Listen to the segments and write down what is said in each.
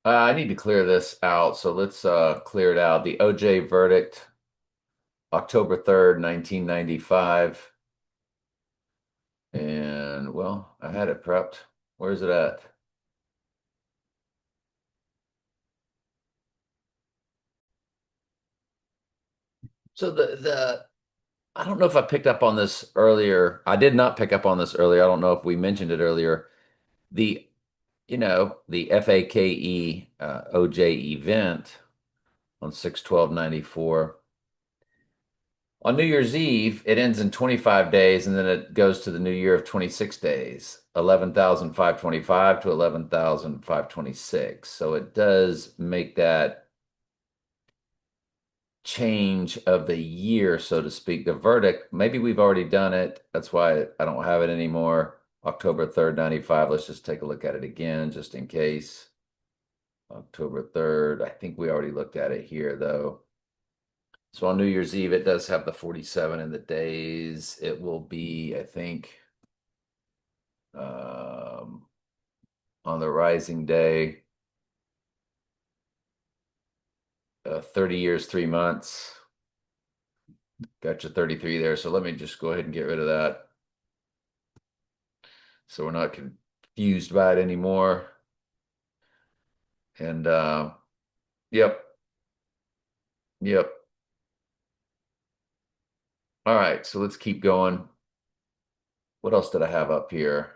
I need to clear this out, so let's clear it out. The OJ verdict, October 3rd, 1995. And well, I had it prepped. Where's it at? So the I don't know if I picked up on this earlier. I did not pick up on this earlier. I don't know if we mentioned it earlier. The the FAKE OJ event on 6/12/94. On New Year's Eve, it ends in 25 days and then it goes to the new year of 26 days, 11,525 to 11,526. So it does make that change of the year, so to speak. The verdict, maybe we've already done it. That's why I don't have it anymore. October 3rd, 95. Let's just take a look at it again, just in case. October 3rd. I think we already looked at it here, though. So on New Year's Eve, it does have the 47 in the days. It will be, I think, um, on the rising day, 30 years, 3 months. Got your 33 there. So let me just go ahead and get rid of that. So we're not confused by it anymore. And yep, yep. All right, so let's keep going. What else did I have up here?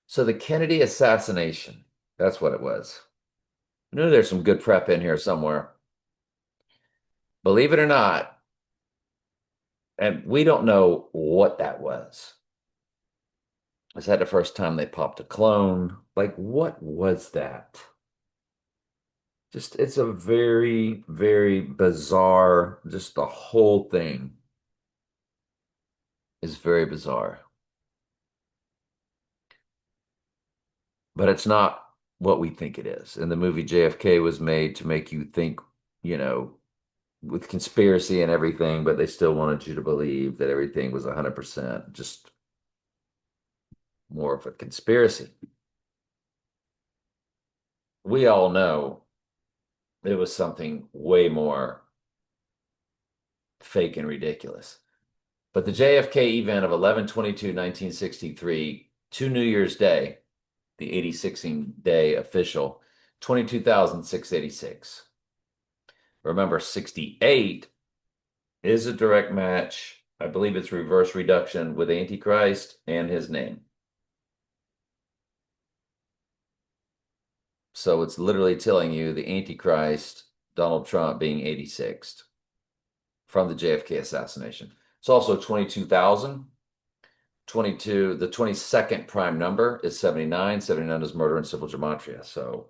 So the Kennedy assassination, that's what it was. I knew there's some good prep in here somewhere. Believe it or not, and we don't know what that was. Is that the first time they popped a clone? Like, what was that? Just, it's a very, very bizarre, just the whole thing is very bizarre. But it's not what we think it is. And the movie JFK was made to make you think, you know, with conspiracy and everything, but they still wanted you to believe that everything was 100% just more of a conspiracy. We all know it was something way more fake and ridiculous. But the JFK event of 11/22/1963 to New Year's Day, the 86th day official, 22,686. Remember, 68 is a direct match. I believe it's reverse reduction with Antichrist and his name. So it's literally telling you the Antichrist, Donald Trump being 86th from the JFK assassination. It's also 22,000. 22, the 22nd prime number is 79. 79 is murder and civil gematria. So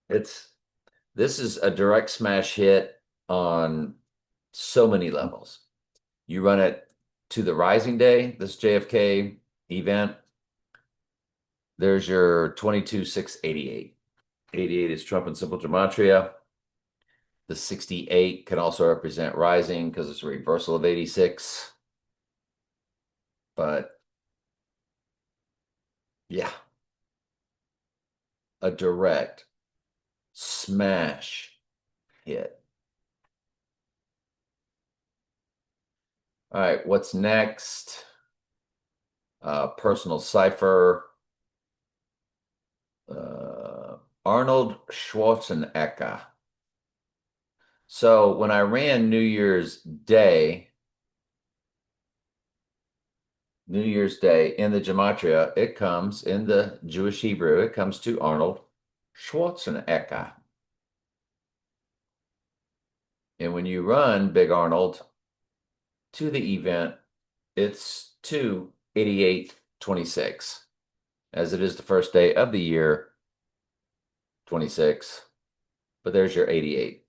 it's this is a direct smash hit on so many levels. You run it to the rising day, this JFK event, there's your 22,688. 88 is Trump and simple gematria. The 68 can also represent rising because it's a reversal of 86. But yeah, a direct smash hit. All right, what's next? Personal cipher. Arnold Schwarzenegger. So when I ran New Year's Day in the gematria, it comes in the Jewish Hebrew, it comes to Arnold Schwarzenegger. And when you run Big Arnold to the event, it's 2/88/26, as it is the first day of the year 26. But there's your 88.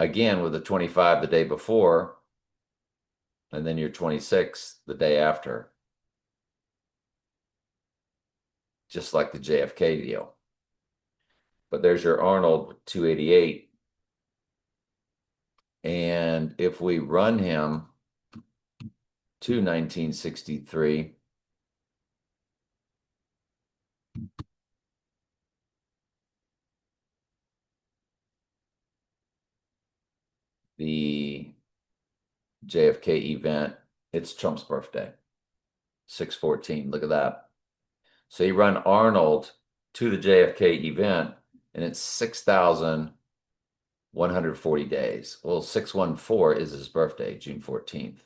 Again with the 25 the day before, and then your 26 the day after, just like the JFK deal. But there's your Arnold with 288. And if we run him to 1963, the JFK event, it's Trump's birthday, 6/14. Look at that. So you run Arnold to the JFK event, and it's 6,140 days. Well, 614 is his birthday, June 14th.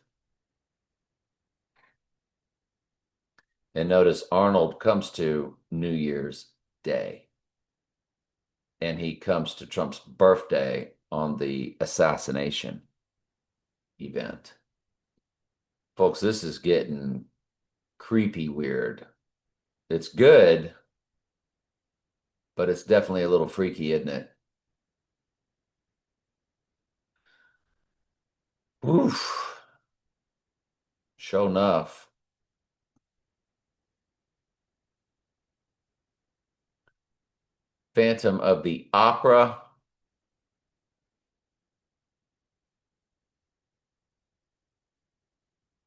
And notice Arnold comes to New Year's Day, and he comes to Trump's birthday on the assassination event. Folks, this is getting creepy weird. It's good, but it's definitely a little freaky, isn't it? Oof. Sure enough. Phantom of the Opera.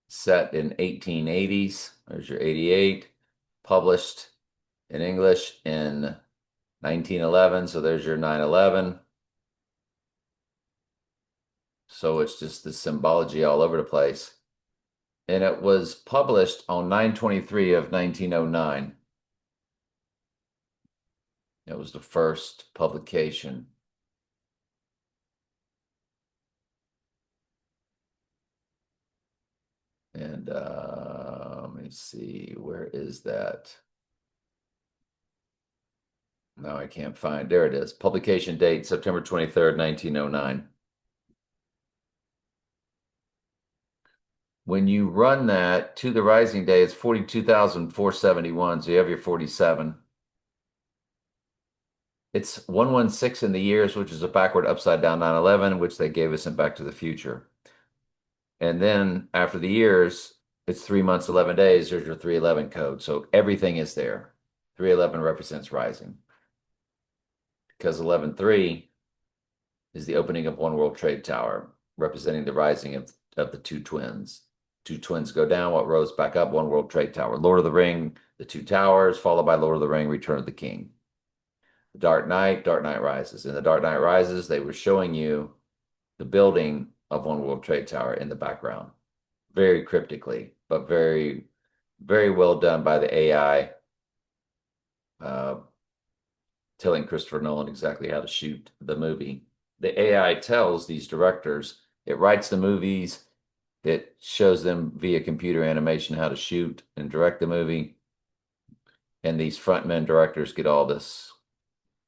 Set in 1880s. There's your 88. Published in English in 1911. So there's your 9/11. So it's just the symbology all over the place. And it was published on 9/23 of 1909. It was the first publication. And let me see, where is that? No, I can't find. There it is. Publication date, September 23rd, 1909. When you run that to the rising day, it's 42,471. So you have your 47. It's 116 in the years, which is a backward upside down 9/11, which they gave us in Back to the Future. And then after the years, it's 3 months, 11 days. There's your 311 code. So everything is there. 311 represents rising. Because 11/3 is the opening of One World Trade Tower, representing the rising of the two twins. Two twins go down, what rose back up? One World Trade Tower. Lord of the Ring, the two towers, followed by Lord of the Ring, Return of the King. The Dark Knight Rises. In The Dark Knight Rises, they were showing you the building of One World Trade Tower in the background, very cryptically, but very, very well done by the AI, telling Christopher Nolan exactly how to shoot the movie. The AI tells these directors, it writes the movies, it shows them via computer animation how to shoot and direct the movie. And these frontmen directors get all this.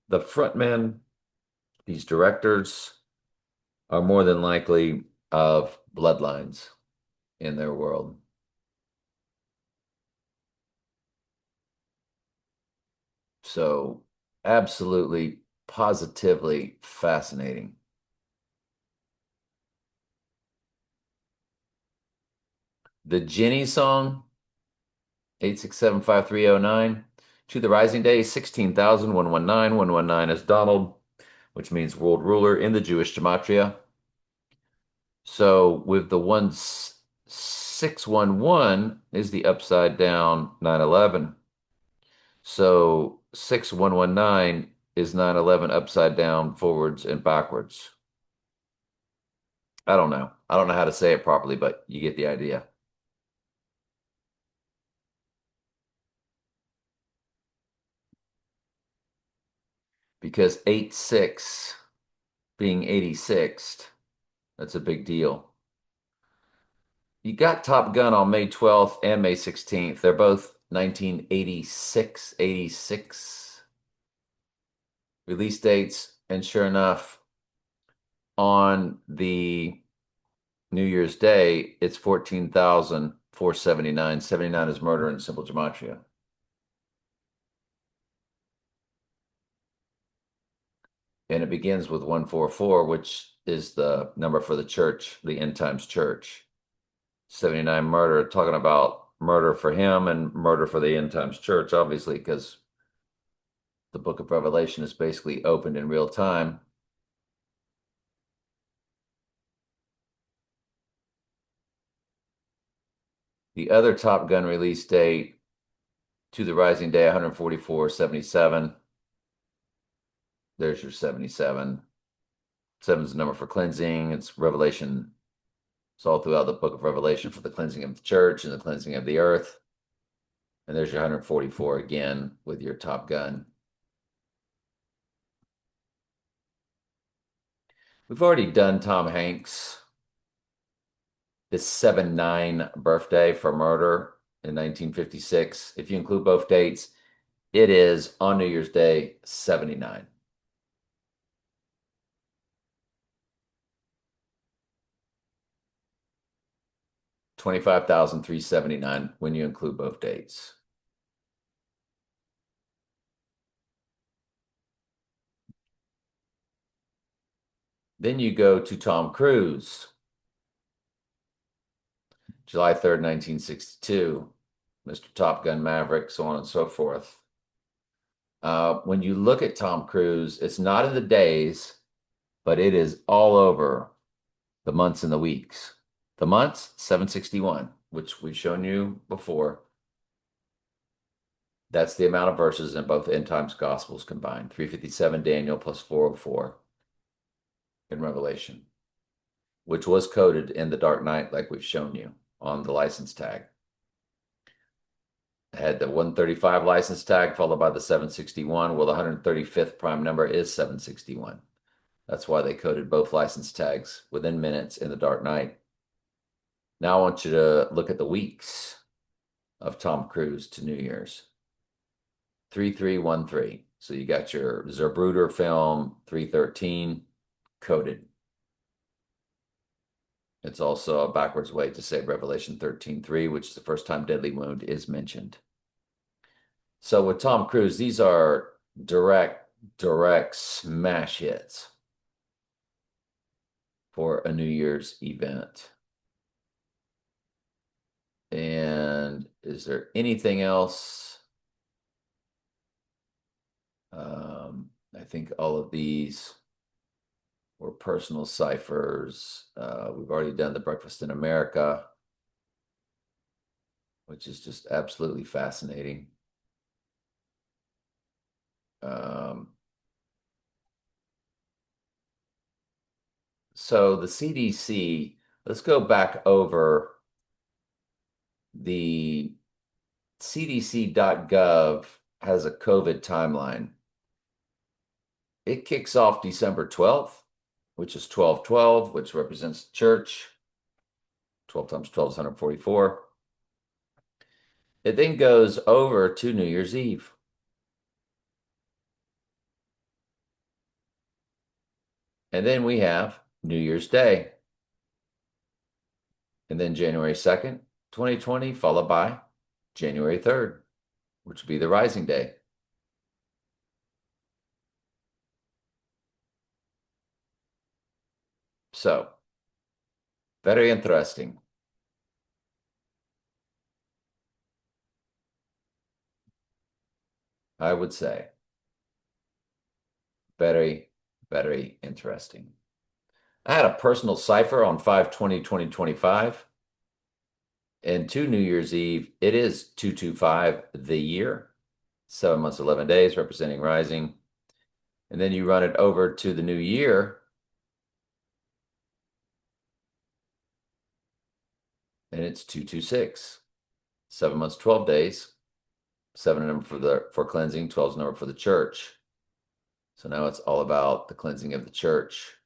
The frontmen, these directors, are more than likely of bloodlines in their world. So absolutely, positively fascinating. The Jenny song, 8675309. To the rising day, 16,119. 119 is Donald, which means world ruler in the Jewish gematria. So with the 611 is the upside down 9/11. So 6119 is 9/11 upside down, forwards and backwards. I don't know. I don't know how to say it properly, but you get the idea. Because 86 being 86th, that's a big deal. You got Top Gun on May 12th and May 16th. They're both 1986, 86 release dates. And sure enough, on the New Year's Day, it's 14,479. 79 is murder in simple gematria. And it begins with 144, which is the number for the church, the end times church. 79 murder, talking about murder for him and murder for the end times church, obviously, because the book of Revelation is basically opened in real time. The other Top Gun release date, To the Rising Day, 144.77. There's your 77. Seven's the number for cleansing. It's Revelation. It's all throughout the book of Revelation for the cleansing of the church and the cleansing of the earth. And there's your 144 again with your Top Gun. We've already done Tom Hanks' his 7/9 birthday for murder in 1956. If you include both dates, it is on New Year's Day 79. $25,379 when you include both dates. Then you go to Tom Cruise, July 3rd, 1962, Mr. Top Gun Maverick, so on and so forth. When you look at Tom Cruise, it's not in the days, but it is all over the months and the weeks. The months, 761, which we've shown you before. That's the amount of verses in both end times gospels combined. 357 Daniel plus 404 in Revelation, which was coded in the Dark Knight like we've shown you on the license tag. It had the 135 license tag followed by the 761. Well, the 135th prime number is 761. That's why they coded both license tags within minutes in the Dark Knight. Now I want you to look at the weeks of Tom Cruise to New Year's. 3313. So you got your Zerbruder film 313 coded. It's also a backwards way to say Revelation 13:3, which is the first time deadly wound is mentioned. So with Tom Cruise, these are direct smash hits for a New Year's event. And is there anything else? I think all of these were personal ciphers. We've already done the Breakfast in America, which is just absolutely fascinating. So the CDC, let's go back over the CDC.gov has a COVID timeline. It kicks off December 12th, which is 12/12, which represents the church. 12 times 12 is 144. It then goes over to New Year's Eve. And then we have New Year's Day. And then January 2nd, 2020, followed by January 3rd, which would be the Rising Day. So, very interesting. I would say. Very, very interesting. I had a personal cipher on 5/20/2025. And to New Year's Eve, it is 225 the year, 7 months, 11 days, representing rising. And then you run it over to the new year, and it's 226, 7 months, 12 days, 7 number for cleansing, 12 is number for the church. So now it's all about the cleansing of the church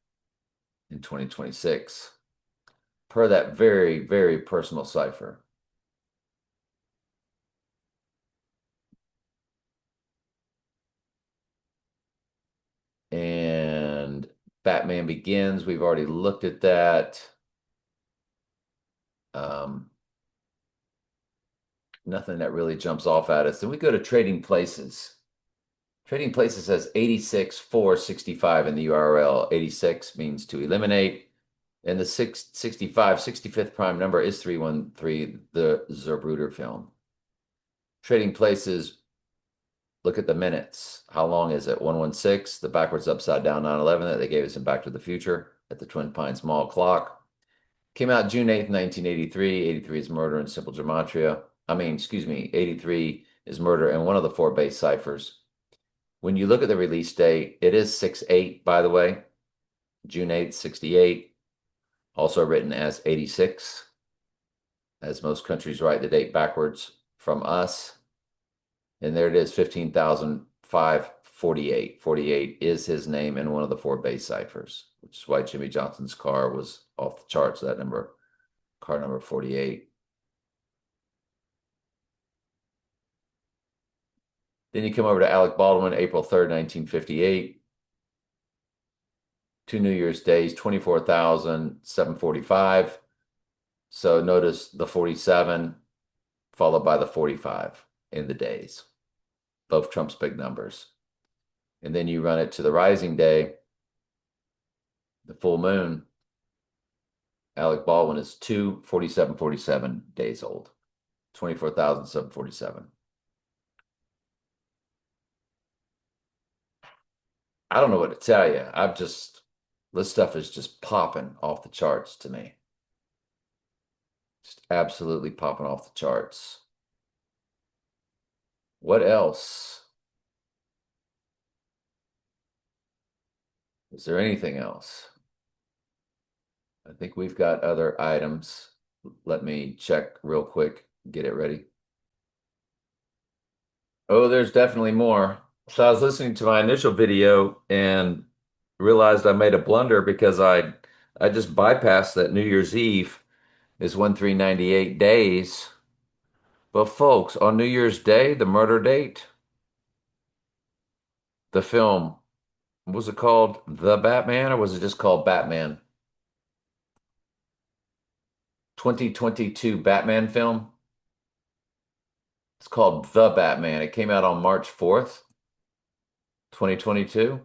in 2026, per that very, very personal cipher. And Batman Begins, we've already looked at that. Nothing that really jumps off at us. Then we go to Trading Places. Trading Places has 86,465 in the URL. 86 means to eliminate. And the 65th prime number is 313, the Zerbruder film. Trading Places, look at the minutes. How long is it? 116, the backwards upside down 9/11 that they gave us in Back to the Future at the Twin Pines Mall clock. Came out June 8th, 1983. 83 is murder in simple gematria. 83 is murder in one of the 4 base ciphers. When you look at the release date, it is 6/8, by the way. June 8th, 68, also written as 86, as most countries write the date backwards from us. And there it is, 15,548. 48 is his name in one of the four base ciphers, which is why Jimmy Johnson's car was off the charts, that number, car number 48. Then you come over to Alec Baldwin, April 3rd, 1958. Two New Year's days, 24,745. So notice the 47 followed by the 45 in the days, both Trump's big numbers. And then you run it to the rising day, the full moon. Alec Baldwin is 24747 days old, 24,747. I don't know what to tell you. This stuff is just popping off the charts to me. Just absolutely popping off the charts. What else? Is there anything else? I think we've got other items. Let me check real quick, get it ready. Oh, there's definitely more. So I was listening to my initial video and realized I made a blunder because I just bypassed that New Year's Eve is 1398 days. But folks, on New Year's Day, the murder date, the film, was it called The Batman or was it just called Batman? 2022 Batman film. It's called The Batman. It came out on March 4th, 2022.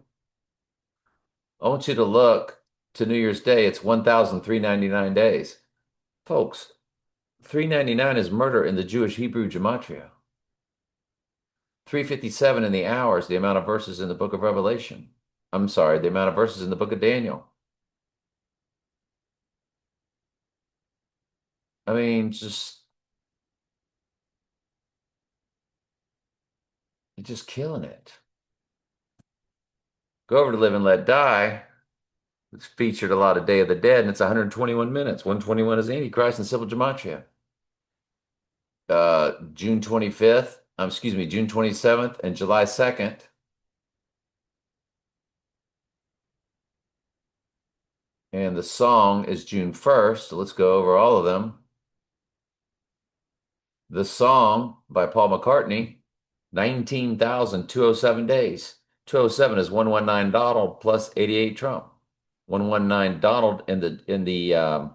I want you to look to New Year's Day. It's 1,399 days. Folks, 399 is murder in the Jewish Hebrew gematria. 357 in the hours, the amount of verses in the book of Revelation. I'm sorry, the amount of verses in the book of Daniel. I mean, just killing it. Go over to Live and Let Die. It's featured a lot of Day of the Dead, and it's 121 minutes. 121 is Antichrist and Civil Gematria. June 25th, June 27th and July 2nd. And the song is June 1st. So let's go over all of them. The song by Paul McCartney, 19,207 days. 207 is 119 Donald plus 88 Trump. 119 Donald in the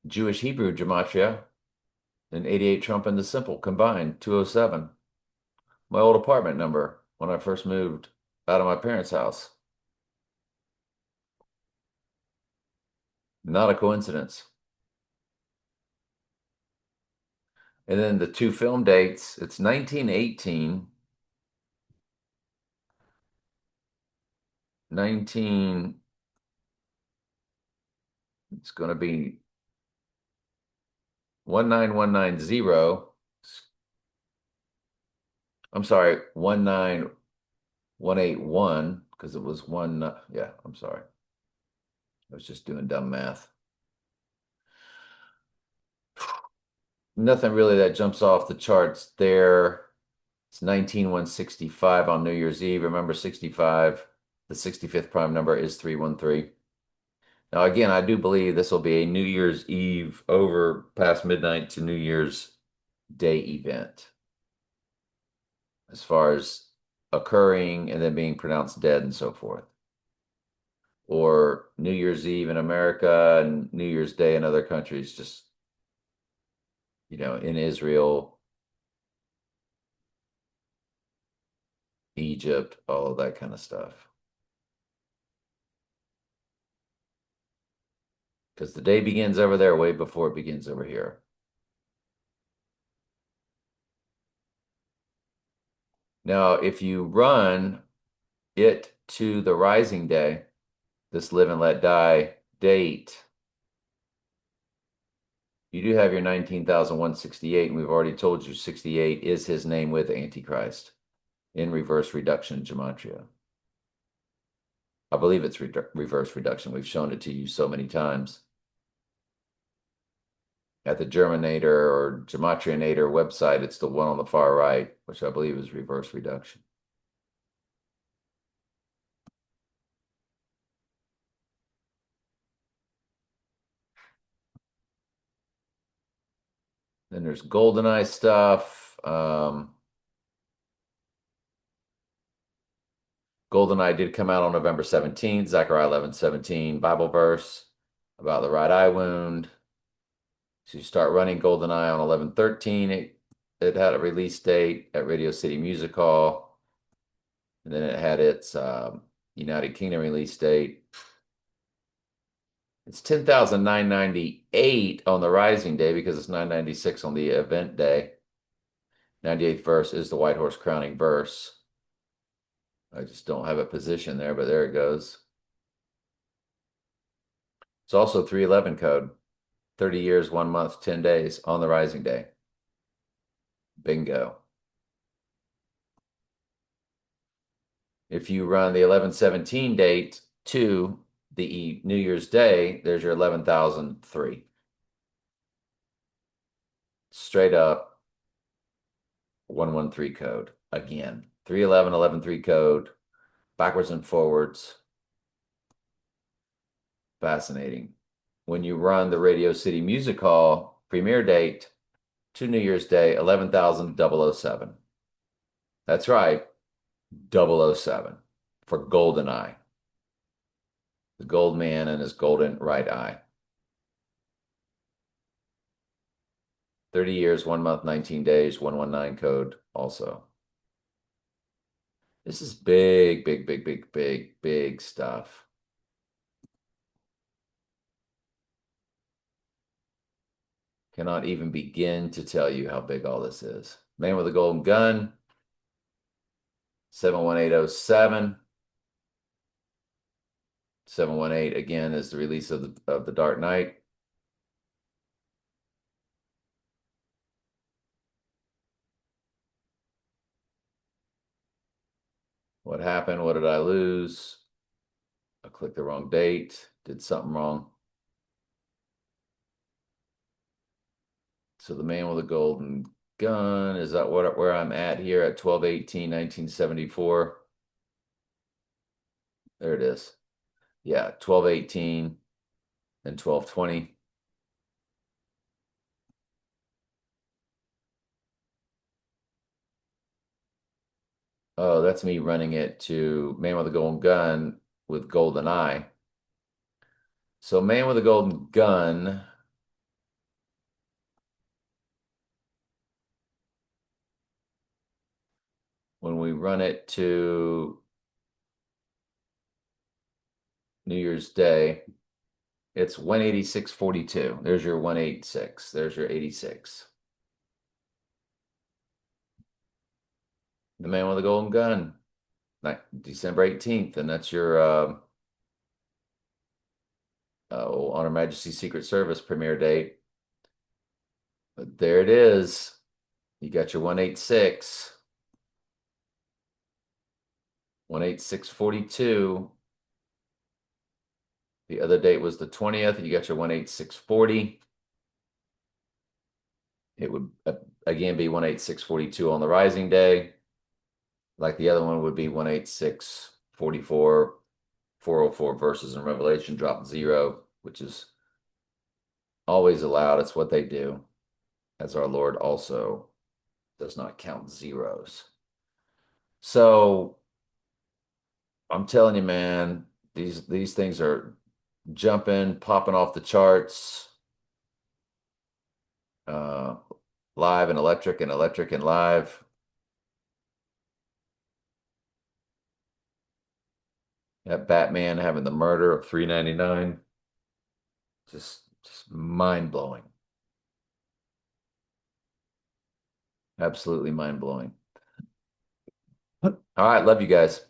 Jewish Hebrew gematria and 88 Trump in the simple combined, 207. My old apartment number when I first moved out of my parents' house. Not a coincidence. And then the two film dates, it's 1918, it's going to be 19190. I'm sorry, 19181 because it was one. Yeah, I'm sorry. I was just doing dumb math. Nothing really that jumps off the charts there. It's 19165 on New Year's Eve. Remember 65, the 65th prime number is 313. Now, again, I do believe this will be a New Year's Eve over past midnight to New Year's Day event as far as occurring and then being pronounced dead and so forth. Or New Year's Eve in America and New Year's Day in other countries, just, in Israel, Egypt, all of that kind of stuff. Because the day begins over there way before it begins over here. Now, if you run it to the rising day, this Live and Let Die date, you do have your 19,168, and we've already told you 68 is his name with Antichrist in reverse reduction gematria. I believe it's reverse reduction. We've shown it to you so many times. At the Germinator or Gematrianator website, it's the one on the far right, which I believe is reverse reduction. Then there's GoldenEye stuff. GoldenEye did come out on November 17th, Zechariah 11:17 Bible verse about the right eye wound. So you start running GoldenEye on 11/13. It had a release date at Radio City Music Hall. And then it had its United Kingdom release date. It's 10,998 on the rising day because it's 996 on the event day. 98th verse is the White Horse Crowning verse. I just don't have it positioned there, but there it goes. It's also 311 code. 30 years, 1 month, 10 days on the rising day. Bingo. If you run the 11/17 date to the New Year's Day, there's your 11,003. Straight up 113 code. Again, 311, 11/3 code, backwards and forwards. Fascinating. When you run the Radio City Music Hall premiere date to New Year's Day, 11,007. That's right, 007 for GoldenEye. The gold man and his golden right eye. 30 years, 1 month, 19 days, 119 code also. This is big, big, big, big, big, big stuff. Cannot even begin to tell you how big all this is. Man with a golden gun, 71807. 718 again is the release of the Dark Knight. What happened? What did I lose? I clicked the wrong date. Did something wrong. So the man with a golden gun, is that where I'm at here at 12/18/1974? There it is. Yeah, 12/18 and 12/20. Oh, that's me running it to Man with a Golden Gun with Golden Eye. So Man with a Golden Gun, when we run it to New Year's Day, it's 186.42. There's your 186. There's your 86. The Man with a Golden Gun, December 18th, and that's your On Her Majesty's Secret Service premiere date. But there it is. You got your 186. 186.42. The other date was the 20th. You got your 186.40. It would again be 186.42 on the rising day. Like the other one would be 186.44, 404 verses in Revelation drop 0, which is always allowed. It's what they do, as our Lord also does not count zeros. So I'm telling you, man, these things are jumping, popping off the charts. Live and electric and live. That Batman having the murder of 399. Just mind-blowing. Absolutely mind-blowing. All right, love you guys.